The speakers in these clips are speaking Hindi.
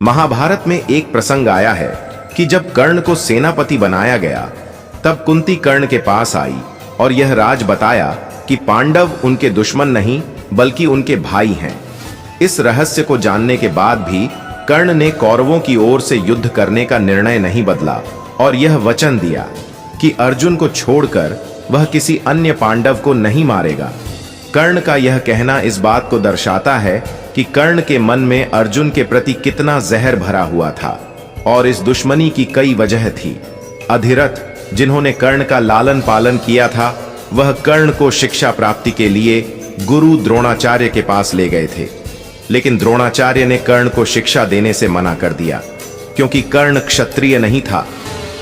महाभारत में एक प्रसंग आया है कि जब कर्ण को सेनापति बनाया गया तब कुंती कर्ण के पास आई और यह राज बताया कि पांडव उनके दुश्मन नहीं बल्कि उनके भाई हैं। इस रहस्य को जानने के बाद भी कर्ण ने कौरवों की ओर से युद्ध करने का निर्णय नहीं बदला और यह वचन दिया कि अर्जुन को छोड़कर वह किसी अन्य पांडव को नहीं मारेगा। कर्ण का यह कहना इस बात को दर्शाता है कि कर्ण के मन में अर्जुन के प्रति कितना जहर भरा हुआ था और इस दुश्मनी की कई वजह थी। अधिरथ, जिन्होंने कर्ण का लालन पालन किया था, वह कर्ण को शिक्षा प्राप्ति के लिए गुरु द्रोणाचार्य के पास ले गए थे, लेकिन द्रोणाचार्य ने कर्ण को शिक्षा देने से मना कर दिया क्योंकि कर्ण क्षत्रिय नहीं था।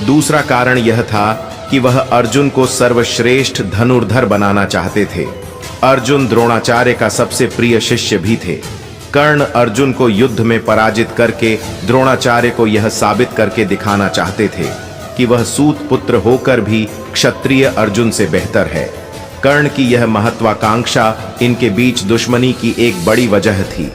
दूसरा कारण यह था कि वह अर्जुन को सर्वश्रेष्ठ धनुर्धर बनाना चाहते थे। अर्जुन द्रोणाचार्य का सबसे प्रिय शिष्य भी थे। कर्ण अर्जुन को युद्ध में पराजित करके द्रोणाचार्य को यह साबित करके दिखाना चाहते थे कि वह सूत पुत्र होकर भी क्षत्रिय अर्जुन से बेहतर है। कर्ण की यह महत्वाकांक्षा इनके बीच दुश्मनी की एक बड़ी वजह थी।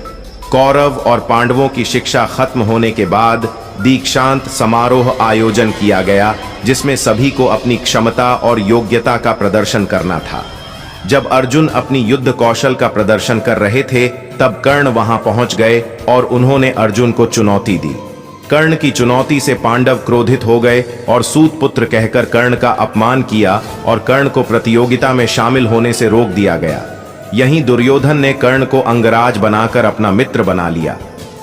कौरव और पांडवों की शिक्षा खत्म होने के बाद दीक्षांत समारोह आयोजन किया गया, जिसमें सभी को अपनी क्षमता और योग्यता का प्रदर्शन करना था। जब अर्जुन अपनी युद्ध कौशल का प्रदर्शन कर रहे थे तब कर्ण वहां पहुंच गए और उन्होंने अर्जुन को चुनौती दी। कर्ण की चुनौती से पांडव क्रोधित हो गए और सूत पुत्र कहकर कर्ण का अपमान किया और कर्ण को प्रतियोगिता में शामिल होने से रोक दिया गया। यहीं दुर्योधन ने कर्ण को अंगराज बनाकर अपना मित्र बना लिया।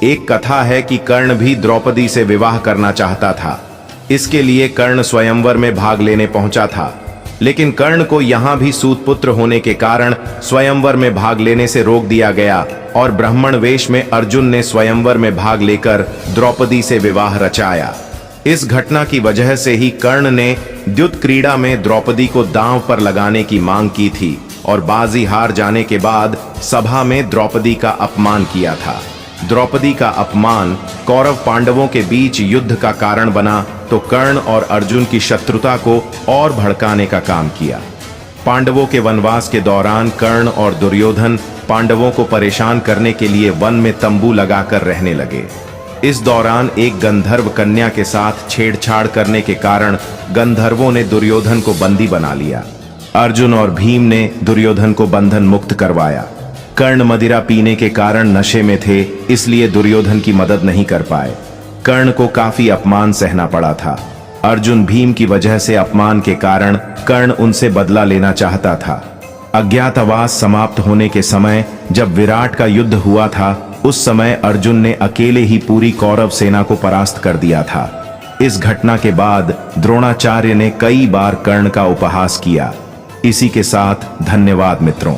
एक कथा है कि कर्ण भी द्रौपदी से विवाह करना चाहता था। इसके लिए कर्ण स्वयंवर में भाग लेने पहुंचा था, लेकिन कर्ण को यहां भी सूतपुत्र होने के कारण स्वयंवर में भाग लेने से रोक दिया गया और ब्राह्मण वेश में अर्जुन ने स्वयंवर में भाग लेकर द्रौपदी से विवाह रचाया। इस घटना की वजह से ही कर्ण ने द्युत क्रीड़ा में द्रौपदी को दांव पर लगाने की मांग की थी और बाजी हार जाने के बाद सभा में द्रौपदी का अपमान किया था। द्रौपदी का अपमान कौरव पांडवों के बीच युद्ध का कारण बना तो कर्ण और अर्जुन की शत्रुता को और भड़काने का काम किया। पांडवों के वनवास के दौरान कर्ण और दुर्योधन पांडवों को परेशान करने के लिए वन में तंबू लगाकर रहने लगे। इस दौरान एक गंधर्व कन्या के साथ छेड़छाड़ करने के कारण गंधर्वों ने दुर्योधन को बंदी बना लिया। अर्जुन और भीम ने दुर्योधन को बंधन मुक्त करवाया। कर्ण मदिरा पीने के कारण नशे में थे, इसलिए दुर्योधन की मदद नहीं कर पाए। कर्ण को काफी अपमान सहना पड़ा था। अर्जुन भीम की वजह से अपमान के कारण कर्ण उनसे बदला लेना चाहता था। अज्ञातवास समाप्त होने के समय जब विराट का युद्ध हुआ था, उस समय अर्जुन ने अकेले ही पूरी कौरव सेना को परास्त कर दिया था। इस घटना के बाद द्रोणाचार्य ने कई बार कर्ण का उपहास किया। इसी के साथ धन्यवाद मित्रों।